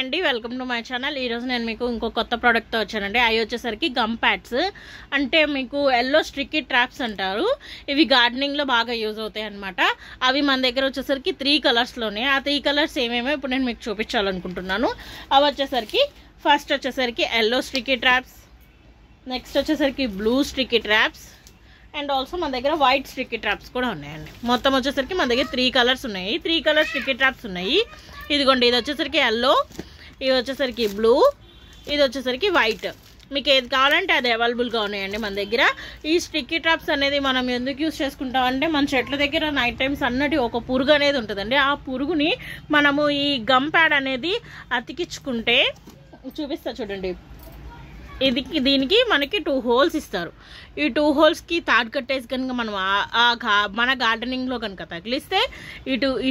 అండి, welcome to my channel. ఈరోజు నేను మీకు ఇంకో కొత్త ప్రోడక్ట్తో వచ్చానండి. అవి వచ్చేసరికి గమ్ ప్యాడ్స్. అంటే మీకు ఎల్లో స్టిక్కీ ట్రాప్స్ అంటారు. ఇవి గార్డెనింగ్లో బాగా యూజ్ అవుతాయి అనమాట. అవి మన దగ్గర వచ్చేసరికి 3 కలర్స్లోనే. ఆ 3 కలర్స్ ఏమేమో ఇప్పుడు నేను మీకు చూపించాలనుకుంటున్నాను. అవి వచ్చేసరికి ఫస్ట్ వచ్చేసరికి ఎల్లో స్టిక్కీ ట్రాప్స్, నెక్స్ట్ వచ్చేసరికి blue sticky traps, and also మన దగ్గర వైట్ స్టిక్కీ ట్రాప్స్ కూడా ఉన్నాయండి. మొత్తం వచ్చేసరికి మన దగ్గర 3 కలర్స్ ఉన్నాయి. 3 కలర్ స్టిక్కీ ట్రాప్స్ ఉన్నాయి. ఇదిగోండి, ఇది వచ్చేసరికి ఎల్లో, ఇది వచ్చేసరికి బ్లూ, ఇది వచ్చేసరికి వైట్. మీకు ఏది కావాలంటే అది అవైలబుల్గా ఉన్నాయండి మన దగ్గర. ఈ స్టిక్కీ ట్రాప్స్ అనేది మనం ఎందుకు యూజ్ చేసుకుంటామంటే, మన చెట్ల దగ్గర నైట్ టైమ్స్ అన్నటి ఒక పురుగు అనేది ఉంటుందండి. ఆ పురుగుని మనము ఈ గమ్ ప్యాడ్ అనేది అతికించుకుంటే, చూపిస్తా చూడండి, దీనికి మనకి 2 హోల్స్ ఇస్తారు. ఈ 2 హోల్స్కి తాడు కట్టేసి కనుక మనం మన గార్డెనింగ్లో కనుక తగిలిస్తే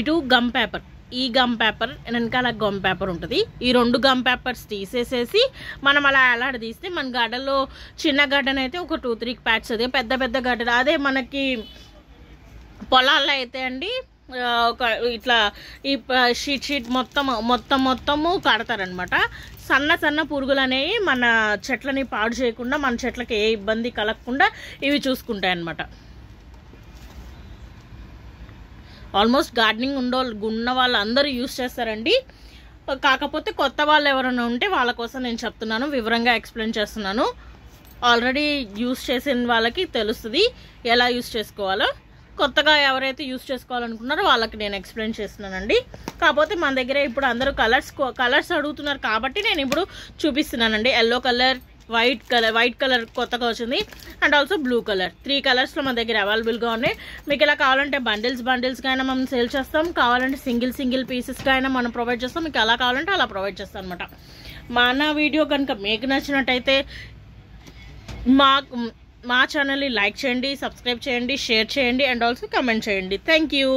ఇటు గమ్ పేపర్, ఈ గమ్ పేపర్ వెనకాల గమ్ పేపర్ ఉంటుంది. ఈ 2 గమ్ పేపర్స్ తీసేసేసి మనం అలా తీస్తే మన గార్డెన్లో, చిన్న గార్డెన్ అయితే ఒక 2-3 ప్యాడ్స్, అదే పెద్ద పెద్ద గార్డెన్, అదే మనకి పొలాల్లో అయితే అండి ఒక ఇట్లా ఈ షీట్ మొత్తము కడతారనమాట. సన్న పురుగులు అనేవి మన చెట్లని పాడు చేయకుండా, మన చెట్లకి ఏ ఇబ్బంది కలగకుండా ఇవి చూసుకుంటాయి అన్నమాట. ఆల్మోస్ట్ గార్డెనింగ్ ఉన్న వాళ్ళందరూ యూజ్ చేస్తారండి. కాకపోతే కొత్త వాళ్ళు ఎవరైనా ఉంటే వాళ్ళ కోసం నేను చెప్తున్నాను, వివరంగా ఎక్స్ప్లెయిన్ చేస్తున్నాను. ఆల్రెడీ యూజ్ చేసిన వాళ్ళకి తెలుస్తుంది ఎలా యూజ్ చేసుకోవాలో. కొత్తగా ఎవరైతే యూజ్ చేసుకోవాలనుకున్నారో వాళ్ళకి నేను ఎక్స్ప్లెయిన్ చేస్తున్నానండి. కాకపోతే మన దగ్గర ఇప్పుడు అందరూ కలర్స్ అడుగుతున్నారు కాబట్టి నేను ఇప్పుడు చూపిస్తున్నానండి. ఎల్లో కలర్, వైట్ కలర్ కొత్తగా వచ్చింది, అండ్ ఆల్సో బ్లూ కలర్. 3 కలర్స్లో మన దగ్గర అవైలబుల్గా ఉన్నాయి. మీకు ఇలా కావాలంటే బండిల్స్గా అయినా మనం సేల్ చేస్తాం, కావాలంటే సింగిల్ పీసెస్గా అయినా మనం ప్రొవైడ్ చేస్తాం. మీకు ఎలా కావాలంటే అలా ప్రొవైడ్ చేస్తాం అనమాట. మన వీడియో కనుక మీకు నచ్చినట్టయితే మా ఛానల్ని లైక్ చేయండి, సబ్స్క్రైబ్ చేయండి, షేర్ చేయండి, అండ్ ఆల్సో కమెంట్ చేయండి. Thank you.